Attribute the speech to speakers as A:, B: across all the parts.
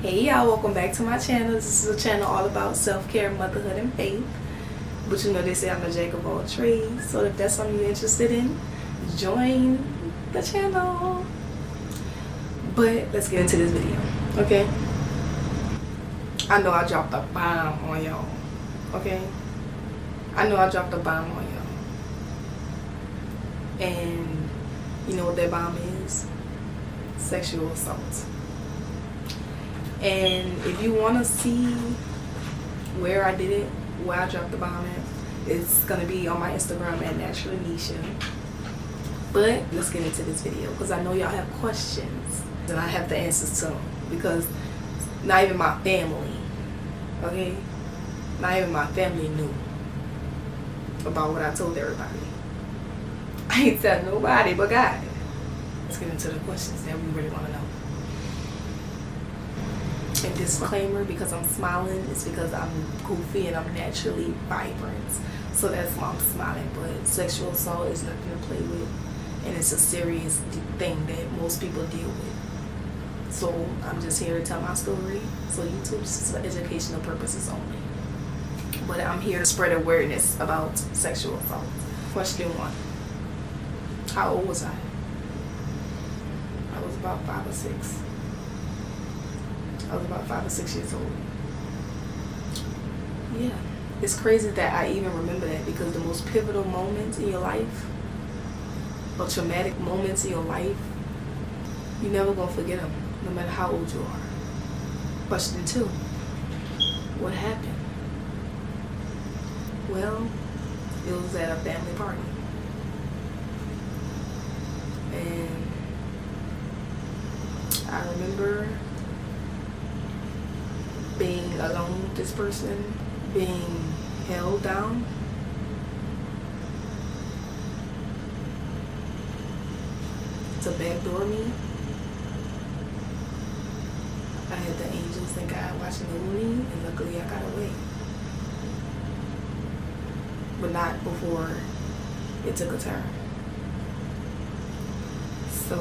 A: Hey y'all, welcome back to my channel. This is a channel all about self-care, motherhood, and faith. But you know they say I'm a jack of all trades, so if that's something you're interested in, join the channel. But let's get into this video, okay? I know I dropped a bomb on y'all, okay? I know I dropped a bomb on y'all. And you know what that bomb is? Sexual assault. And if you want to see where I did it, where I dropped the bomb at, it's going to be on my Instagram at Naturally Nisha. But let's get into this video because I know y'all have questions and I have the answers to them, because not even my family, okay? Not even my family knew about what I told everybody. I ain't tell nobody but God. Let's get into the questions that we really want to know. And disclaimer, because I'm smiling, it's because I'm goofy and I'm naturally vibrant. So that's why I'm smiling. But sexual assault is nothing to play with. And it's a serious thing that most people deal with. So I'm just here to tell my story. So YouTube is for educational purposes only. But I'm here to spread awareness about sexual assault. Question 1. How old was I? I was about 5 or 6. I was about 5 or 6 years old. Yeah. It's crazy that I even remember that, because the most pivotal moments in your life, or traumatic moments in your life, you're never going to forget them, no matter how old you are. Question 2. What happened? Well, it was at a family party. And I remember being alone with this person, being held down. To backdoor me. I had the angels and God watching over me, and luckily I got away. But not before it took a turn. So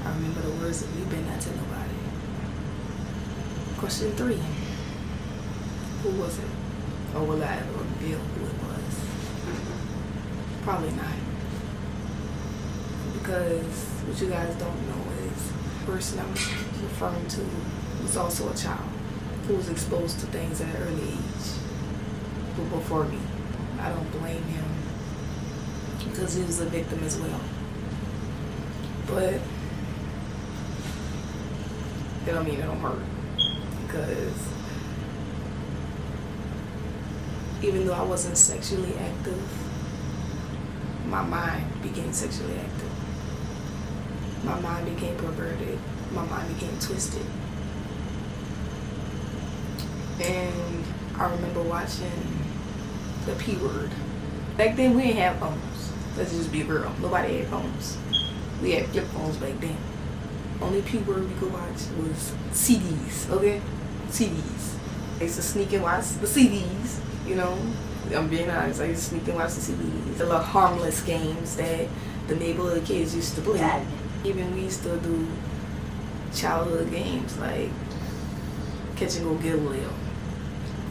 A: I remember the words of you better not tell nobody. Question 3. Who was it? Or will I ever reveal who it was? Probably not. Because what you guys don't know is the person I'm referring to was also a child who was exposed to things at an early age. But before me, I don't blame him because he was a victim as well. But it don't mean it don't hurt. Because even though I wasn't sexually active, my mind became sexually active. My mind became perverted. My mind became twisted. And I remember watching the P Word. Back then we didn't have phones. Let's just be real. Nobody had phones. We had flip phones back then. Only P Word we could watch was CDs, okay? CDs. I used to sneak and watch the CDs, you know. I'm being honest, I used to sneak and watch the CDs. The little harmless games that the neighborhood kids used to play. Even we used to do childhood games like catch and go get a wheel.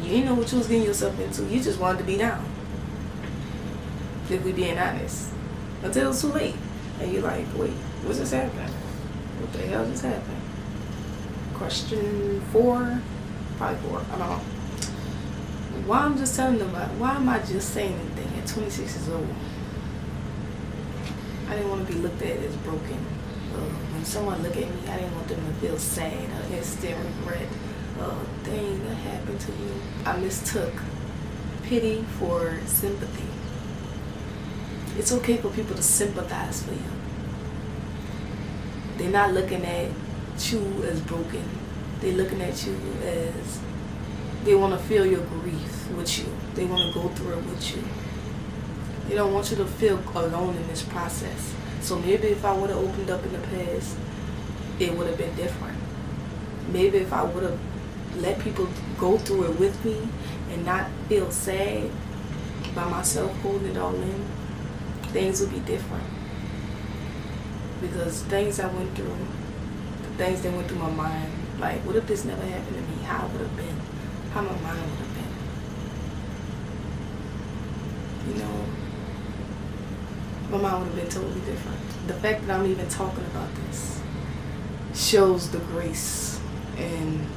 A: You didn't know what you was getting yourself into. You just wanted to be down. If we being honest. Until it's too late. And you're like, wait, what just happened? What the hell just happened? Question 4, probably 4, I don't know. Why I'm just telling them about, why am I just saying anything at 26 years old? I didn't want to be looked at as broken. When someone look at me, I didn't want them to feel sad or instant regret. Thing that happened to you. I mistook pity for sympathy. It's okay for people to sympathize for you. They're not looking at you as broken. They're looking at you as they want to feel your grief with you. They want to go through it with you. They don't want you to feel alone in this process. So maybe if I would have opened up in the past, it would have been different. Maybe if I would have let people go through it with me and not feel sad by myself holding it all in, things would be different. Because things I went through, the things that went through my mind. Like, what if this never happened to me? How it would have been? How my mind would have been? You know, my mind would have been totally different. The fact that I'm even talking about this shows the grace and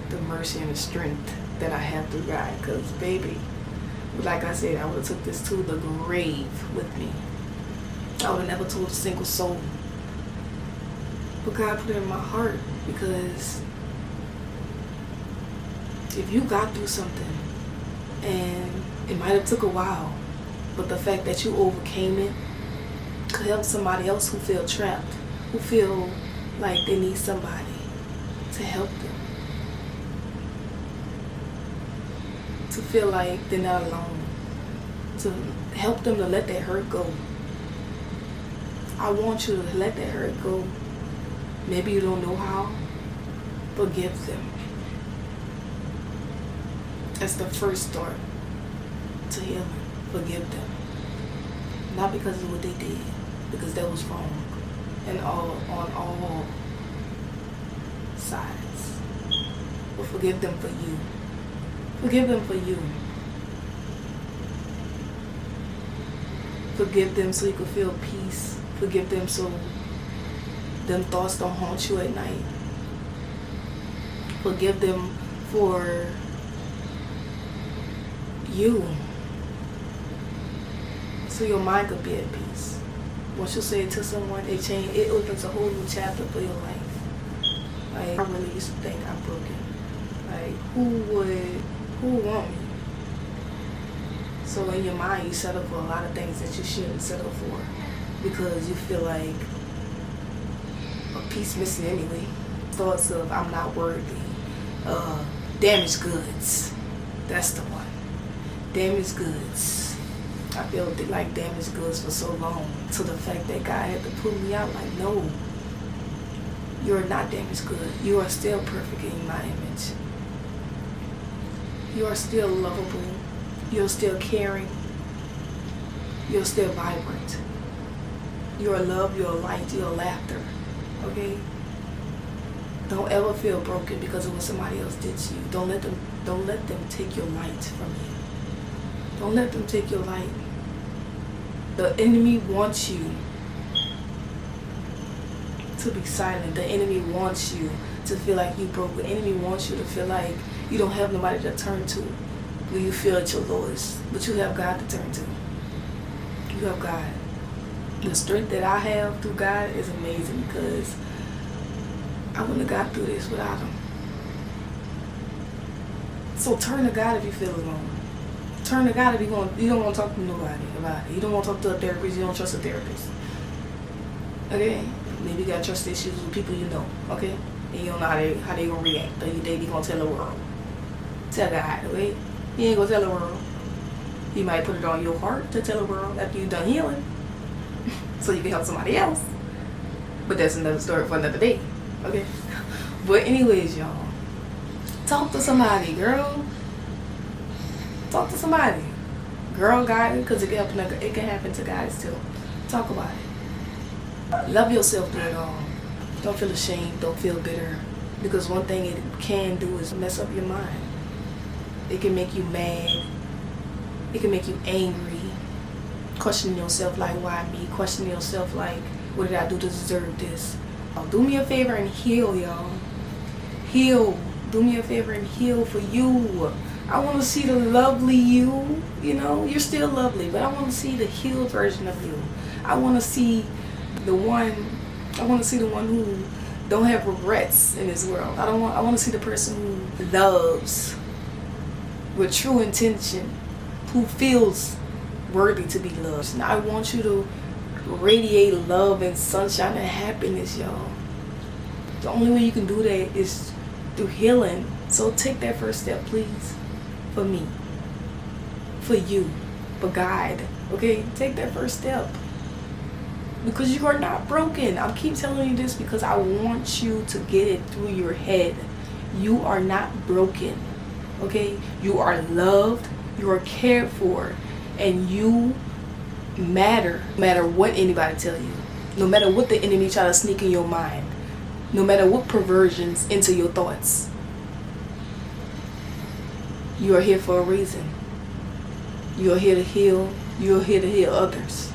A: the mercy and the strength that I have through God. Because, baby, like I said, I would have took this to the grave with me. I would have never told a single soul. But God put it in my heart, because if you got through something, and it might have took a while, but the fact that you overcame it could help somebody else who feel trapped, who feel like they need somebody to help them, to feel like they're not alone, to help them to let that hurt go. I want you to let that hurt go. Maybe you don't know how. Forgive them. That's the first start to healing. Forgive them. Not because of what they did, because that was wrong, and on all sides. But forgive them for you. Forgive them for you. Forgive them so you can feel peace. Forgive them so them thoughts don't haunt you at night. Forgive them for you, so your mind could be at peace. Once you say it to someone, it opens a whole new chapter for your life. Like, I really used to think I'm broken. Like, who would want me? So in your mind, you settle for a lot of things that you shouldn't settle for, because you feel like a piece missing anyway. Thoughts of I'm not worthy. Damaged goods. That's the one. Damaged goods. I felt like damaged goods for so long, to the fact that God had to pull me out. Like, no, you're not damaged good. You are still perfect in my image. You are still lovable. You're still caring. You're still vibrant. You're love. You're light. You're laughter. Okay? Don't ever feel broken because of what somebody else did to you. Don't let them take your light from you. Don't let them take your light. The enemy wants you to be silent. The enemy wants you to feel like you broke. The enemy wants you to feel like you don't have nobody to turn to when you feel at your lowest. But you have God to turn to. You have God. The strength that I have through God is amazing, because I wouldn't have got through this without Him. So turn to God if you feel alone. Turn to God if you don't want to talk to nobody about it. You don't want to talk to a therapist. You don't trust a therapist. Okay? Maybe you got trust issues with people you know. Okay? And you don't know how they gonna react. Or they gonna tell the world. Tell God, okay? You ain't gonna tell the world. You might put it on your heart to tell the world after you've done healing, so you can help somebody else. But that's another story for another day. Okay? But anyways, y'all, talk to somebody, girl. Talk to somebody. Girl, guy, because it can happen to guys too. Talk about it. Love yourself through it all. Don't feel ashamed. Don't feel bitter. Because one thing it can do is mess up your mind. It can make you mad. It can make you angry. Questioning yourself like, why me? Questioning yourself like, what did I do to deserve this? Do me a favor and heal, y'all. Heal. Do me a favor and heal for you. I want to see the lovely you. You know, you're still lovely, but I want to see the healed version of you. I want to see the one who don't have regrets in this world. I want to see the person who loves with true intention, who feels worthy to be loved. And I want you to radiate love and sunshine and happiness, y'all. The only way you can do that is through healing. So take that first step, please. For me. For you. For God. Okay? Take that first step. Because you are not broken. I keep telling you this because I want you to get it through your head. You are not broken. Okay? You are loved. You are cared for. And you matter. No matter what anybody tell you. No matter what the enemy try to sneak in your mind. No matter what perversions enter your thoughts, you are here for a reason. You are here to heal. You are here to heal others.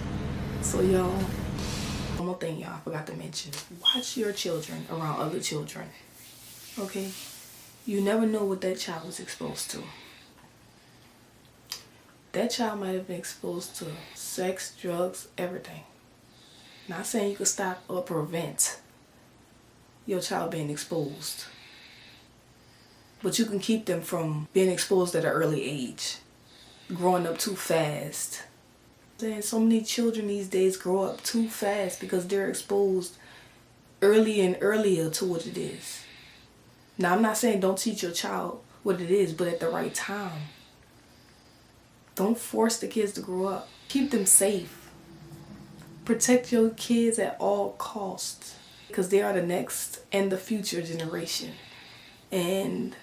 A: So y'all, one more thing y'all I forgot to mention. Watch your children around other children. Okay? You never know what that child was exposed to. That child might have been exposed to sex, drugs, everything. Not saying you could stop or prevent your child being exposed. But you can keep them from being exposed at an early age. Growing up too fast. And so many children these days grow up too fast because they're exposed earlier and earlier to what it is. Now, I'm not saying don't teach your child what it is, but at the right time. Don't force the kids to grow up. Keep them safe. Protect your kids at all costs because they are the next and the future generation. And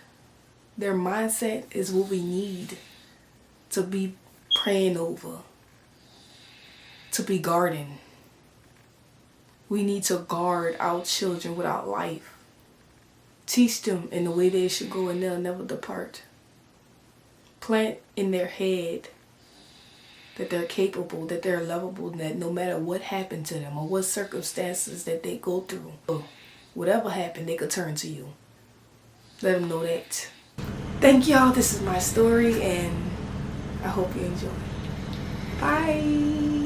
A: their mindset is what we need to be praying over, to be guarding. We need to guard our children with our life. Teach them in the way they should go and they'll never depart. Plant in their head that they're capable, that they're lovable, that no matter what happened to them or what circumstances that they go through, or whatever happened, they could turn to you. Let them know that. Thank y'all. This is my story and I hope you enjoy. Bye.